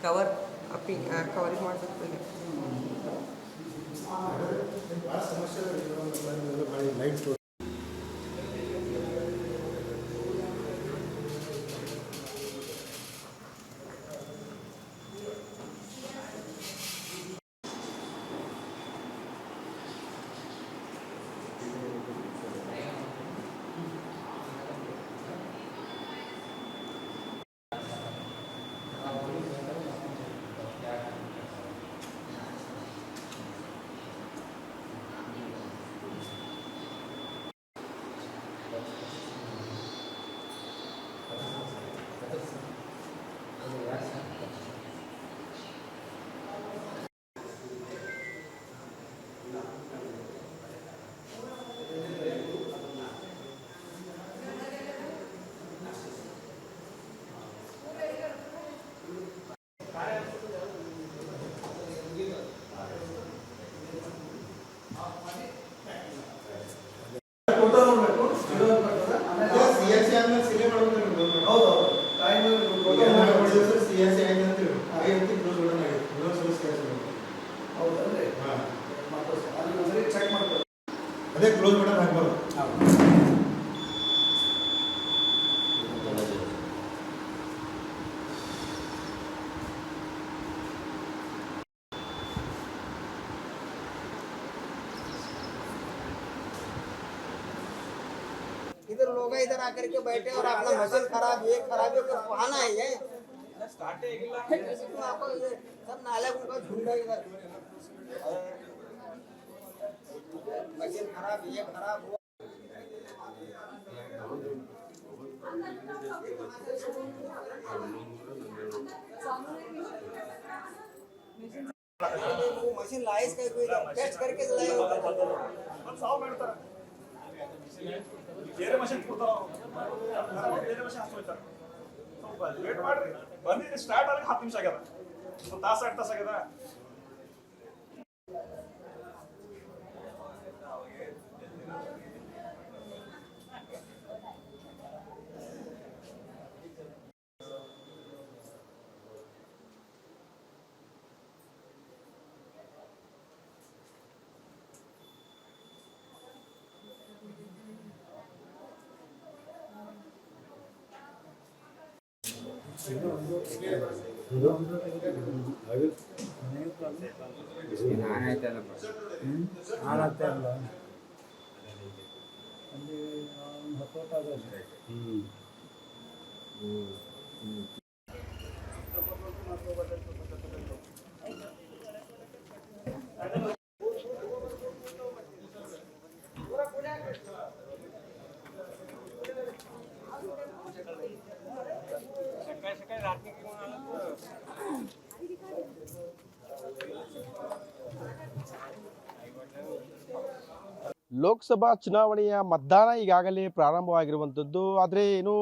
Cover ಅಪ್ಪಿ covering ಮಾಡಬೇಕು ಭಾಳ ಸಮಸ್ಯೆ ಲೈಟ್ ಅದೇ ಕ್ಲೋಸ್ ಬಟನ್ ಹಾಕ್ಬಾರ್ದು. इधर लोग इधर आकर के बैठे और अपना मशीन खराब ये खराब है बहाना है ये आपको सब नाले उनका झुंड है इधर मशीन खराब ये खराब हुआ मशीन लाइस का कोई टेस्ट करके लाए ಬೇರೆ ಮಷಿನ್ ಬೇರೆ ಮಷಿನ್ ಹಾಕ್ತಾರೆ ಸ್ವಲ್ಪ ವೇಟ್ ಮಾಡ್ರಿ ಬಂದಿದ್ದು ಸ್ಟಾರ್ಟ್ ಆಗಕ್ಕೆ 10 ನಿಮಿಷ ಆಗ್ಯದ ಒಂದು ತಾಸು 2 ತಾಸು ಆಗ್ಯದ ಲೋಕಸಭಾ ಚುನಾವಣೆಯ ಮತದಾನ ಈಗಾಗಲೇ ಪ್ರಾರಂಭವಾಗಿರುವಂಥದ್ದು. ಆದರೆ ಏನು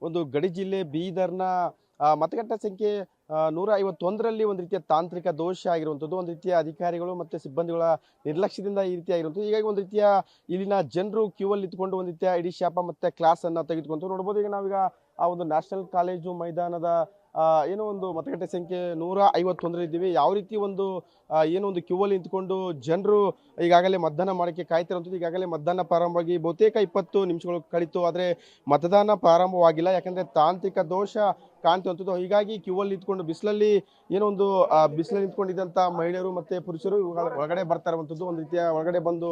ಒಂದು ಗಡಿ ಜಿಲ್ಲೆ ಬೀದರ್ನ ಮತಗಟ್ಟೆ ಸಂಖ್ಯೆ 151ರಲ್ಲಿ ಒಂದು ರೀತಿಯ ತಾಂತ್ರಿಕ ದೋಷ ಆಗಿರುವಂಥದ್ದು, ಒಂದು ರೀತಿಯ ಅಧಿಕಾರಿಗಳು ಮತ್ತು ಸಿಬ್ಬಂದಿಗಳ ನಿರ್ಲಕ್ಷ್ಯದಿಂದ ಈ ರೀತಿ ಆಗಿರುವಂಥದ್ದು. ಹೀಗಾಗಿ ಒಂದು ರೀತಿಯ ಇಲ್ಲಿನ ಜನರು ಕ್ಯೂ ಅಲ್ಲಿ ಇದ್ಕೊಂಡು ಒಂದು ರೀತಿಯ ಇಡೀ ಶಾಪ ಮತ್ತು ಕ್ಲಾಸನ್ನು ತೆಗೆದುಕೊಂಡು ನೋಡ್ಬೋದು. ಈಗ ನಾವೀಗ ಆ ಒಂದು ನ್ಯಾಷನಲ್ ಕಾಲೇಜು ಮೈದಾನದ ಏನೋ ಒಂದು ಮತಗಟ್ಟೆ ಸಂಖ್ಯೆ 151ರಲ್ಲಿ ಇದ್ದೀವಿ. ಯಾವ ರೀತಿ ಒಂದು ಏನೋ ಒಂದು ಕ್ಯೂ ಅಲ್ಲಿ ನಿಂತ್ಕೊಂಡು ಜನರು ಈಗಾಗಲೇ ಮತದಾನ ಮಾಡೋಕ್ಕೆ ಕಾಯ್ತಿರುವಂಥದ್ದು. ಈಗಾಗಲೇ ಮತದಾನ ಪ್ರಾರಂಭವಾಗಿ ಬಹುತೇಕ 20 ನಿಮಿಷಗಳು ಕಳಿತು, ಆದರೆ ಮತದಾನ ಪ್ರಾರಂಭವಾಗಿಲ್ಲ. ಯಾಕಂದರೆ ತಾಂತ್ರಿಕ ದೋಷ ಕಾಣ್ತಿರುವಂಥದ್ದು. ಹೀಗಾಗಿ ಕ್ಯೂ ಅಲ್ಲಿ ನಿಂತ್ಕೊಂಡು ಬಿಸಿಲಲ್ಲಿ ಏನೋ ಒಂದು ಬಿಸಿಲಲ್ಲಿ ನಿಂತ್ಕೊಂಡಿದ್ದಂಥ ಮಹಿಳೆಯರು ಮತ್ತು ಪುರುಷರು ಒಳಗಡೆ ಬರ್ತಾ ಇರುವಂಥದ್ದು. ಒಂದು ರೀತಿಯ ಒಳಗಡೆ ಬಂದು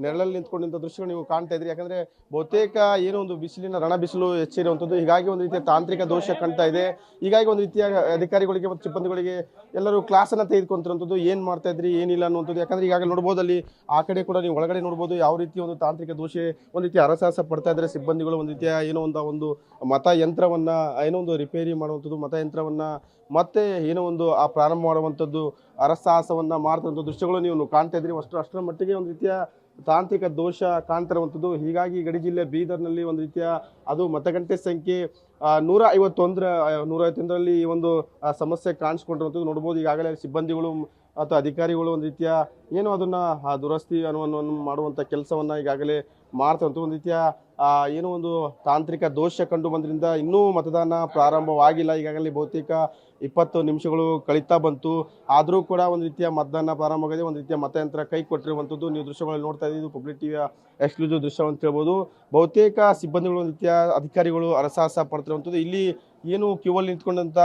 ನೆರಳಲ್ಲಿ ನಿಂತ್ಕೊಂಡಿದ್ದ ದೃಶ್ಯಗಳು ನೀವು ಕಾಣ್ತಾ ಇದ್ರಿ. ಯಾಕಂದರೆ ಬಹುತೇಕ ಏನೋ ಒಂದು ಬಿಸಿಲಿನ ರಣ ಬಿಸಿಲು ಹೆಚ್ಚಿರುವಂಥದ್ದು. ಹೀಗಾಗಿ ಒಂದು ರೀತಿಯ ತಾಂತ್ರಿಕ ದೋಷ ಕಾಣ್ತಾ ಇದೆ. ಹೀಗಾಗಿ ಒಂದು ರೀತಿಯ ಅಧಿಕಾರಿಗಳಿಗೆ ಮತ್ತು ಸಿಬ್ಬಂದಿಗಳಿಗೆ ಎಲ್ಲರೂ ಕ್ಲಾಸನ್ನು ತೆಗೆದುಕೊಂತಿರುವಂಥದ್ದು. ಏನು ಮಾಡ್ತಾ ಇದ್ರಿ ಏನಿಲ್ಲ ಅನ್ನುವಂಥದ್ದು. ಯಾಕಂದರೆ ಈಗಾಗಲೇ ನೋಡ್ಬೋದು ಅಲ್ಲಿ ಆ ಕಡೆ ಕೂಡ ನೀವು ಒಳಗಡೆ ನೋಡ್ಬೋದು ಯಾವ ರೀತಿ ಒಂದು ತಾಂತ್ರಿಕ ದೋಷ ಒಂದು ರೀತಿಯ ಹರಸಾಹಸ ಪಡ್ತಾ ಇದ್ದಾರೆ ಸಿಬ್ಬಂದಿಗಳು. ಒಂದು ರೀತಿಯ ಏನೋ ಒಂದು ಮತಯಂತ್ರವನ್ನು ಏನೋ ಒಂದು ರಿಪೇರಿ ಮಾಡುವಂಥದ್ದು, ಮತಯಂತ್ರವನ್ನು ಮತ್ತೆ ಏನೋ ಒಂದು ಆ ಪ್ರಾರಂಭ ಮಾಡುವಂಥದ್ದು ಹರಸಾಹಸವನ್ನು ಮಾಡ್ತಕ್ಕಂಥ ದೃಶ್ಯಗಳು ನೀವು ಕಾಣ್ತಾ ಇದ್ರಿ. ಅಷ್ಟರ ಮಟ್ಟಿಗೆ ಒಂದು ರೀತಿಯ ತಾಂತ್ರಿಕ ದೋಷ ಕಾಣ್ತಿರುವಂಥದ್ದು. ಹೀಗಾಗಿ ಗಡಿ ಜಿಲ್ಲೆ ಬೀದರ್ನಲ್ಲಿ ಒಂದು ರೀತಿಯ ಅದು ಮತಗಟ್ಟೆ ಸಂಖ್ಯೆ 151ರಲ್ಲಿ ಈ ಒಂದು ಸಮಸ್ಯೆ ಕಾಣಿಸ್ಕೊಂಡಿರುವಂಥದ್ದು ನೋಡ್ಬೋದು. ಈಗಾಗಲೇ ಸಿಬ್ಬಂದಿಗಳು ಅಥವಾ ಅಧಿಕಾರಿಗಳು ಒಂದು ರೀತಿಯ ಏನೋ ಅದನ್ನು ದುರಸ್ತಿ ಅನ್ನುವನ್ನು ಮಾಡುವಂಥ ಕೆಲಸವನ್ನು ಈಗಾಗಲೇ ಮಾಡ್ತಾರಂತ ಒಂದು ರೀತಿಯ ಏನೋ ಒಂದು ತಾಂತ್ರಿಕ ದೋಷ ಕಂಡು ಬಂದ್ರಿಂದ ಇನ್ನೂ ಮತದಾನ ಪ್ರಾರಂಭವಾಗಿಲ್ಲ. ಈಗಾಗಲೇ ಬಹುತೇಕ 20 ನಿಮಿಷಗಳು ಕಳೀತಾ ಬಂತು. ಆದರೂ ಕೂಡ ಒಂದು ರೀತಿಯ ಮತದಾನ ಪ್ರಾರಂಭ ಆಗಿದೆ. ಒಂದು ರೀತಿಯ ಮತಯಂತ್ರ ಕೈ ಕೊಟ್ಟಿರುವಂಥದ್ದು ನೀವು ದೃಶ್ಯಗಳಲ್ಲಿ ನೋಡ್ತಾ ಇದ್ದೀವಿ. ಇದು ಪಬ್ಲಿಕ್ ಟಿವಿಯ ಎಕ್ಸ್ಕ್ಲೂಸಿವ್ ದೃಶ್ಯ ಅಂತ ಹೇಳ್ಬೋದು. ಬಹುತೇಕ ಸಿಬ್ಬಂದಿಗಳು ಒಂದು ರೀತಿಯ ಅಧಿಕಾರಿಗಳು ಹರಸಾಹಸ ಪಡ್ತಿರುವಂಥದ್ದು. ಇಲ್ಲಿ ಏನು ಕ್ಯೂ ಅಲ್ಲಿ ನಿಂತ್ಕೊಂಡಂತ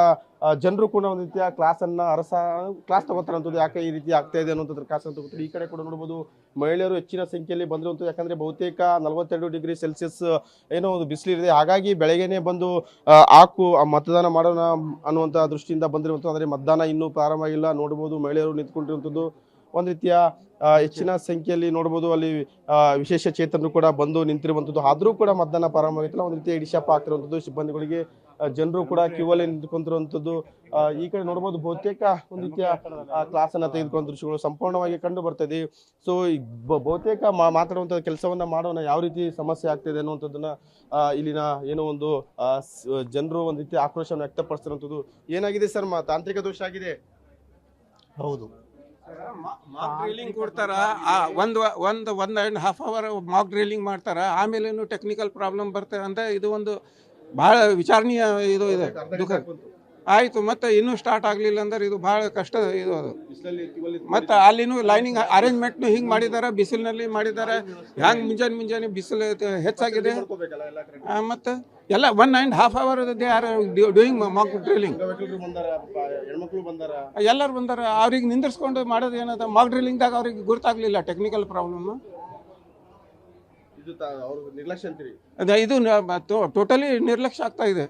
ಜನರು ಕೂಡ ಒಂದು ರೀತಿಯ ಕ್ಲಾಸ್ ತಗೋತಾರಂಥದ್ದು. ಯಾಕೆ ಈ ರೀತಿ ಆಗ್ತಾ ಇದೆ ಅನ್ನೋಂಥದ್ರ ಕ್ಲಾಸ್ ಅಂತ ಗೊತ್ತಿಲ್ಲ. ಈ ಕಡೆ ಕೂಡ ನೋಡ್ಬೋದು ಮಹಿಳೆಯರು ಹೆಚ್ಚಿನ ಸಂಖ್ಯೆಯಲ್ಲಿ ಬಂದಿರುವಂಥದ್ದು. ಯಾಕಂದ್ರೆ ಬಹುತೇಕ 42 ಡಿಗ್ರಿ ಸೆಲ್ಸಿಯಸ್ ಏನೋ ಒಂದು ಬಿಸಿಲಿದೆ. ಹಾಗಾಗಿ ಬೆಳಗ್ಗೆನೆ ಬಂದು ಮತದಾನ ಮಾಡೋಣ ಅನ್ನುವಂಥ ದೃಷ್ಟಿಯಿಂದ ಬಂದಿರುವಂಥದ್ದು. ಆದರೆ ಮತದಾನ ಇನ್ನೂ ಪ್ರಾರಂಭ ಆಗಿಲ್ಲ. ನೋಡ್ಬೋದು ಮಹಿಳೆಯರು ನಿಂತ್ಕೊಂಡಿರುವಂಥದ್ದು. ಒಂದು ರೀತಿಯ ಹೆಚ್ಚಿನ ಸಂಖ್ಯೆಯಲ್ಲಿ ನೋಡ್ಬೋದು ಅಲ್ಲಿ ವಿಶೇಷ ಚೇತನರು ಕೂಡ ಬಂದು ನಿಂತಿರುವಂಥದ್ದು. ಆದರೂ ಕೂಡ ಮತದಾನ ಪ್ರಾರಂಭ ಆಗಿಲ್ಲ. ಒಂದು ರೀತಿಯ ಹಿಡಿಶಾಪ ಆಗ್ತಿರುವಂಥದ್ದು ಸಿಬ್ಬಂದಿಗಳಿಗೆ. ಜನರು ಕೂಡ ಕ್ಯೂ ಅಲ್ಲಿ ನಿಂತ್ಕೊಂತಿರುವಂಥದ್ದು. ಈ ಕಡೆ ನೋಡ್ಬೋದು ಬಹುತೇಕ ಒಂದು ರೀತಿಯ ಕ್ಲಾಸ್ ಅನ್ನ ತೆಗೆದುಕೊಂಡ ದೃಶ್ಯಗಳು ಸಂಪೂರ್ಣವಾಗಿ ಕಂಡು ಬರ್ತದೆ. ಸೊ ಬಹುತೇಕ ಮಾತಾಡುವಂಥ ಕೆಲಸವನ್ನ ಮಾಡೋಣ, ಯಾವ ರೀತಿ ಸಮಸ್ಯೆ ಆಗ್ತಿದೆ ಅನ್ನುವಂಥದ್ದನ್ನ ಇಲ್ಲಿನ ಏನೋ ಒಂದು ಜನರು ಒಂದು ರೀತಿ ಆಕ್ರೋಶವನ್ನು ವ್ಯಕ್ತಪಡಿಸ್ತಿರುವಂಥದ್ದು. ಏನಾಗಿದೆ ಸರ್? ತಾಂತ್ರಿಕ ದೋಷ ಆಗಿದೆ. ಹೌದು, ಮಾಕ್ ಡ್ರಿಲ್ಲಿಂಗ್ ಕೊಡ್ತಾರ. ಒಂದು 1.5 ಅವರ್ ಮಾಕ್ ಡ್ರಿಲ್ಲಿಂಗ್ ಮಾಡ್ತಾರ. ಆಮೇಲೇನು ಟೆಕ್ನಿಕಲ್ ಪ್ರಾಬ್ಲಮ್ ಬರ್ತದೆ ಅಂತ ಇದು ಒಂದು ಬಹಳ ವಿಚಾರಣೀಯ ಇದು ಇದೆ. ದುಃಖ ಆಯ್ತು. ಮತ್ತೆ ಇನ್ನೂ ಸ್ಟಾರ್ಟ್ ಆಗ್ಲಿಲ್ಲ ಅಂದ್ರೆ ಇದು ಬಹಳ ಕಷ್ಟ ಇದು ಅದು. ಮತ್ತೆ ಅಲ್ಲಿನೂ ಲೈನಿಂಗ್ ಅರೇಂಜ್ಮೆಂಟ್ನು ಹಿಂಗೆ ಮಾಡಿದ್ದಾರೆ, ಬಿಸಿಲಿನಲ್ಲಿ ಮಾಡಿದ್ದಾರೆ. ಹ್ಯಾಂಗೆ ಮುಂಜಾನೆ ಬಿಸಿಲು ಹೆಚ್ಚಾಗಿದೆ. ಮತ್ತೆ ಎಲ್ಲ 1.5 hour they are doing mock drilling. ಎಲ್ಲರೂ ಬಂದಾರ. ಅವ್ರಿಗೆ ನಿಂದಿರ್ಸ್ಕೊಂಡು ಮಾಡೋದು ಏನದ ಮಾಕ್ ಡ್ರಿಲ್ಲಿಂಗ್ದಾಗ ಅವ್ರಿಗೆ ಗುರ್ತಾಗ್ಲಿಲ್ಲ ಟೆಕ್ನಿಕಲ್ ಪ್ರಾಬ್ಲಮ್. ಇದು ಟೋಟಲಿ ನಿರ್ಲಕ್ಷ್ಯ ಆಗ್ತಾ ಇದೆ.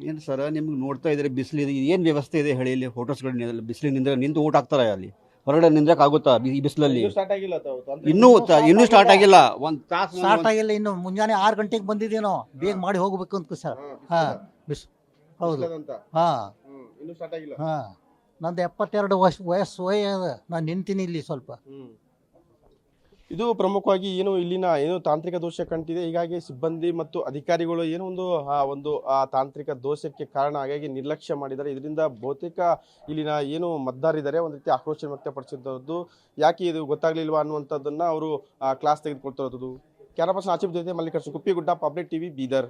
ಏನು ಸರ್ ನಿಮ್ಗೆ ನೋಡ್ತಾ ಇದ್ರೆ ಬಿಸಿಲಿದೆ, ಏನು ವ್ಯವಸ್ಥೆ ಇದೆ ಹೇಳಿ? ಇಲ್ಲಿ ಹೋಟೆಲ್ಸ್ಗಳು ಬಿಸಿಲಿನಿಂದ ನಿಂತು ಊಟ ಹಾಕ್ತಾರೆ. ಅಲ್ಲಿ ಹೊರಗಡೆ ನಿಂದ್ರಕ್ಕೆ ಆಗುತ್ತಾ ಈ ಬಿಸಿಲಲ್ಲಿ? ಇನ್ನೂ ಸ್ಟಾರ್ಟ್ ಆಗಿಲ್ಲ. ಒಂದು ತಾಸು ಸ್ಟಾರ್ಟ್ ಆಗಿಲ್ಲ. ಇನ್ನು ಮುಂಜಾನೆ 6 ಗಂಟೆಗೆ ಬಂದಿದ್ದೀವಿ ನಾವು. ಬೇಗ ಮಾಡಿ ಹೋಗ್ಬೇಕು ಅಂತ ಸರ್. ಹೌದು. ನಂದು 72 ವಯಸ್ಸು ಅದ. ನಾನು ನಿಂತೀನಿ ಇಲ್ಲಿ ಸ್ವಲ್ಪ. ಇದು ಪ್ರಮುಖವಾಗಿ ಇಲ್ಲಿನ ತಾಂತ್ರಿಕ ದೋಷ ಕಂಡಿದೆ. ಹೀಗಾಗಿ ಸಿಬ್ಬಂದಿ ಮತ್ತು ಅಧಿಕಾರಿಗಳು ಒಂದು ತಾಂತ್ರಿಕ ದೋಷಕ್ಕೆ ಕಾರಣ ಹಾಗಾಗಿ ನಿರ್ಲಕ್ಷ್ಯ ಮಾಡಿದ್ದಾರೆ. ಇದರಿಂದ ಬಹುತೇಕ ಇಲ್ಲಿನ ಮತದಾರರಿದ್ದಾರೆ ಒಂದು ರೀತಿ ಆಕ್ರೋಶ ವ್ಯಕ್ತಪಡಿಸಿದ್ದು. ಯಾಕೆ ಇದು ಗೊತ್ತಾಗ್ಲಿಲ್ವಾ ಅನ್ನುವಂಥದ್ದನ್ನ ಅವರು ಕ್ಲಾಸ್ ತೆಗೆದುಕೊಳ್ತಿರೋದು. ಕ್ಯಾಮರಾ ಪರ್ಸನ್ ಆಚಿಫ್ ಜೊತೆ ಮಲ್ಲಿಕಾರ್ಜುನ್, ಕುಪ್ಪಿಗುಡ್ಡ, ಪಬ್ಲಿಕ್ ಟಿವಿ, ಬೀದರ್.